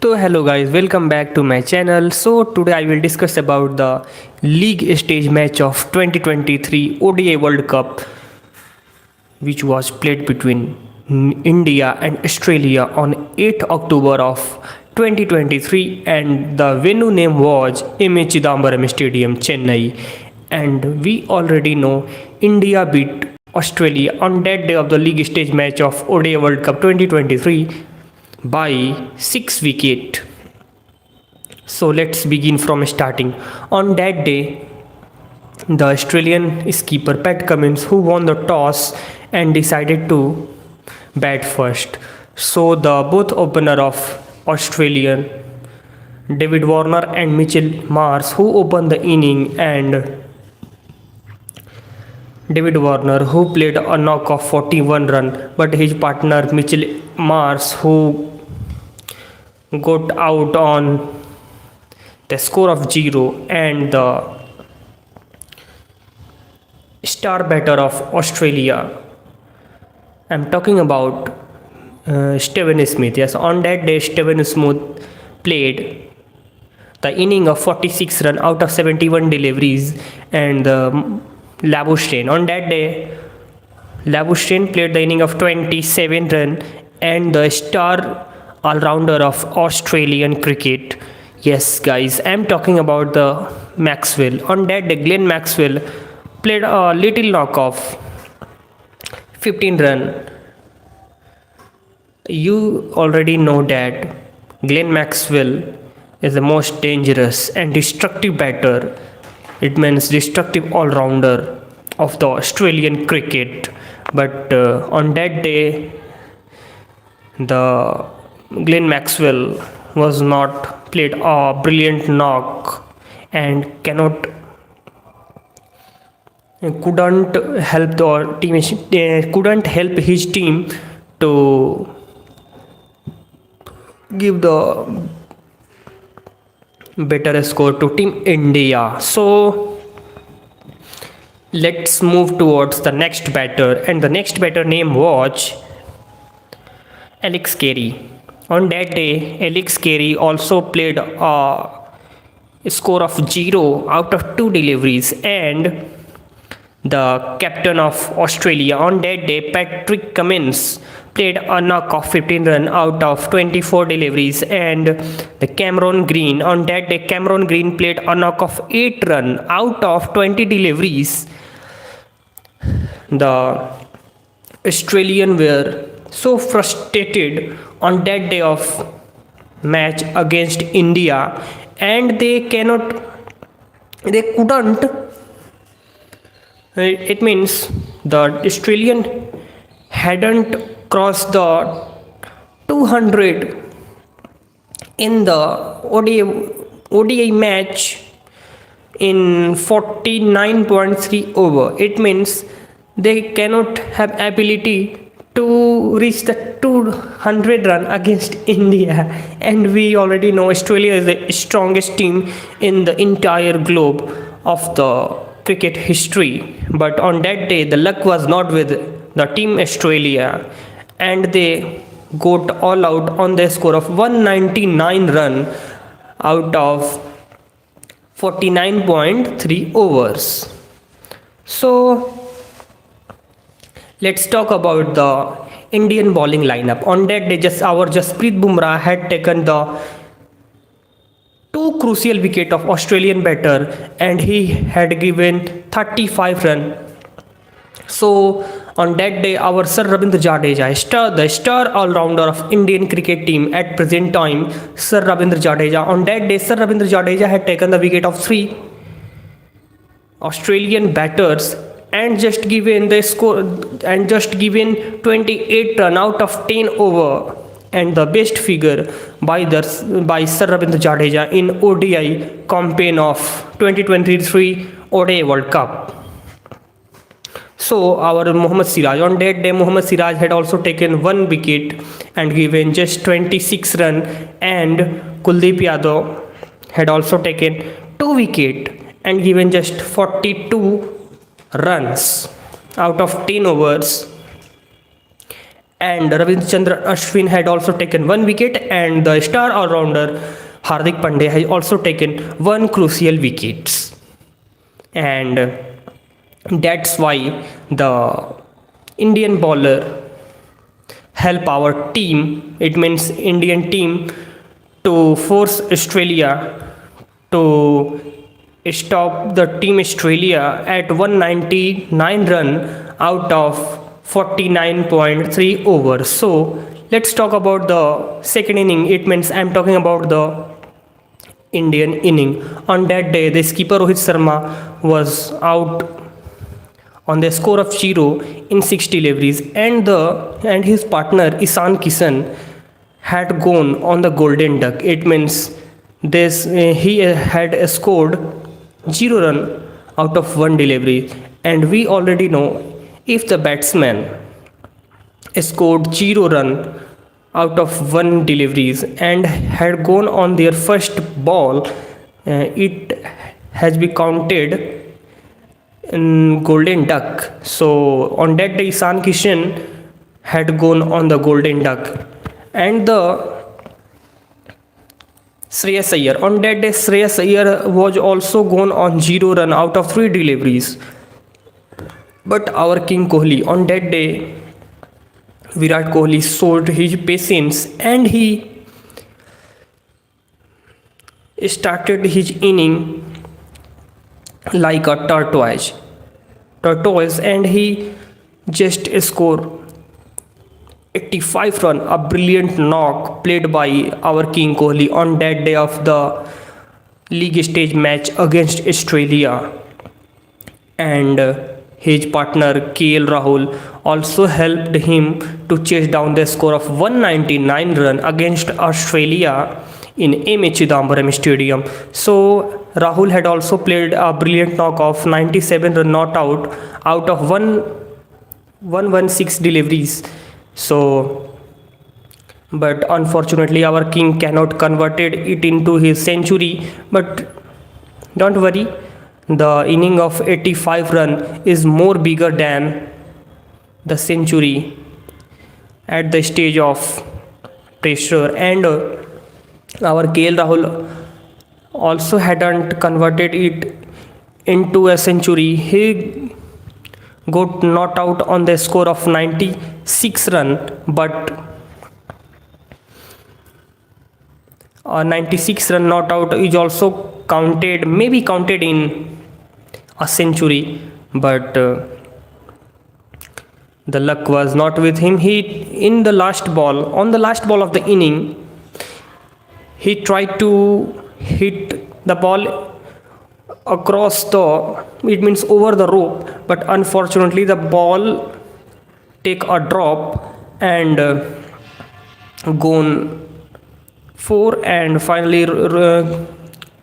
So hello guys, welcome back to my channel. So today I will discuss about the league stage match of 2023 ODI World Cup, which was played between India and Australia on 8th October of 2023, and the venue name was M.A. Chidambaram Stadium, Chennai. And we already know India beat Australia on that day of the league stage match of ODI World Cup 2023 by 6 wicket. So let's begin from starting. On that day, the Australian skipper Pat Cummins, who won the toss and decided to bat first. So the both opener of Australian, David Warner and Mitchell Mars, who opened the inning, and David Warner, who played a knock of 41 run, but his partner Mitchell Mars, who got out on the score of 0, and the star batter of Australia, I'm talking about Steven Smith. Yes, on that day Steven Smith played the inning of 46 run out of 71 deliveries, and Labuschagne. On that day, Labuschagne played the inning of 27 run, and the star all-rounder of Australian cricket. Yes, guys, I'm talking about the Maxwell. On that day, Glenn Maxwell played a little knock of 15 run. You already know that Glenn Maxwell is the most dangerous and destructive batter. It means destructive all-rounder of the Australian cricket. But on that day, the Glenn Maxwell was not played a brilliant knock and couldn't help the team, couldn't help his team to give the better score to Team India. So let's move towards the next batter, and the next batter name was Alex Carey. On that day, Alex Carey also played a score of 0 out of 2 deliveries, and the captain of Australia on that day, Patrick Cummins, played a knock of 15 run out of 24 deliveries, and the Cameron Green, on that day Cameron Green played a knock of 8 run out of 20 deliveries. The Australian were so frustrated on that day of match against India, and they couldn't, it means the Australian hadn't crossed the 200 in the ODI match in 49.3 over. It means they cannot have ability to reach the 200 run against India, and we already know Australia is the strongest team in the entire globe of the cricket history. But on that day, the luck was not with the team Australia, and they got all out on the score of 199 run out of 49.3 overs. So let's talk about the Indian bowling lineup. On that day, Jasprit Bumrah had taken the 2 crucial wicket of Australian batter, and he had given 35 run. So on that day, our Sir Ravindra Jadeja, the star all-rounder of Indian cricket team at present time, Sir Ravindra Jadeja. On that day, Sir Ravindra Jadeja had taken the wicket of 3 Australian batters, and just given 28 run out of 10 over, and the best figure by Sir Ravindra Jadeja in ODI campaign of 2023 ODI World Cup. So our Mohammad Siraj, on that day Mohammad Siraj had also taken 1 wicket and given just 26 run, and Kuldeep Yadav had also taken 2 wicket and given just 42 runs out of 10 overs, and Ravichandran Ashwin had also taken 1 wicket, and the star all-rounder Hardik Pandya has also taken 1 crucial wickets. And that's why the Indian bowler help our team, it means Indian team, to force Australia to stop the team Australia at 199 run out of 49.3 overs. So let's talk about the second inning. It means I'm talking about the Indian inning. On that day, the skipper Rohit Sharma was out on the score of 0 in 6 deliveries, and his partner Ishan Kishan had gone on the golden duck. It means this he had scored 0 run out of 1 delivery, and we already know if the batsman scored 0 run out of 1 deliveries and had gone on their first ball, it has been counted in golden duck. So on that day Ishan Kishan had gone on the golden duck, and the Shreyas Iyer, on that day Shreyas Iyer was also gone on 0 run out of 3 deliveries. But our King Kohli, on that day Virat Kohli showed his patience, and he started his inning like a tortoise, and he just scored 85 run, a brilliant knock played by our King Kohli on that day of the league stage match against Australia. And his partner KL Rahul also helped him to chase down the score of 199 run against Australia in M.A. Chidambaram Stadium. So Rahul had also played a brilliant knock of 97 run not out of 116 deliveries. So, but unfortunately our king cannot converted it into his century. But don't worry, the inning of 85 run is more bigger than the century at the stage of pressure. And our KL Rahul also hadn't converted it into a century. He got not out on the score of 96 run, but 96 run not out is also counted, maybe counted in a century. But the luck was not with him. He, in the last ball, on the last ball of the inning, he tried to hit the ball across the, it means over the rope, but unfortunately the ball take a drop and gone 4, and finally KL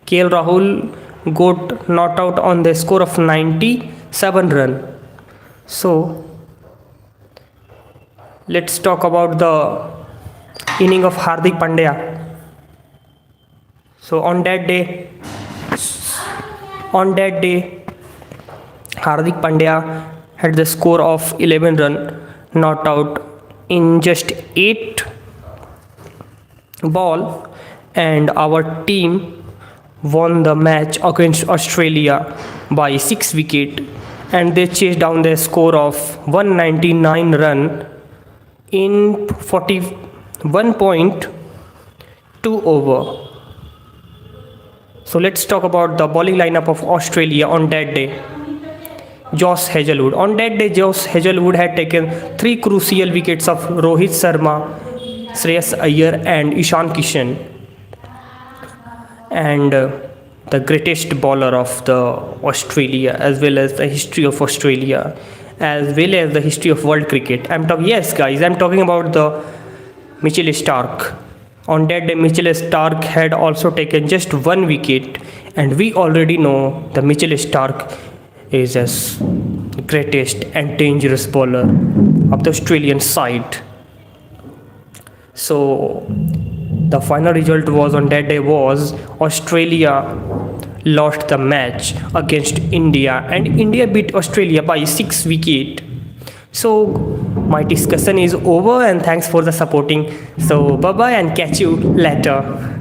Rahul got not out on the score of 97 run. So let's talk about the inning of Hardik Pandya. So on that day Hardik Pandya had the score of 11 run not out in just 8 ball, and our team won the match against Australia by 6 wicket, and they chased down the score of 199 run in 41.2 over. So let's talk about the bowling lineup of Australia on that day. Josh Hazlewood. On that day, Josh Hazlewood had taken 3 crucial wickets of Rohit Sharma, Shreyas Iyer and Ishan Kishan. And the greatest bowler of the Australia, as well as the history of Australia, as well as the history of world cricket. I'm talking about the Mitchell Starc. On that day, Mitchell Starc had also taken just 1 wicket, and we already know the Mitchell Starc is the greatest and dangerous bowler of the Australian side. So the final result was on that day was Australia lost the match against India, and India beat Australia by 6 wickets. So my discussion is over, and thanks for the supporting. So bye bye and catch you later.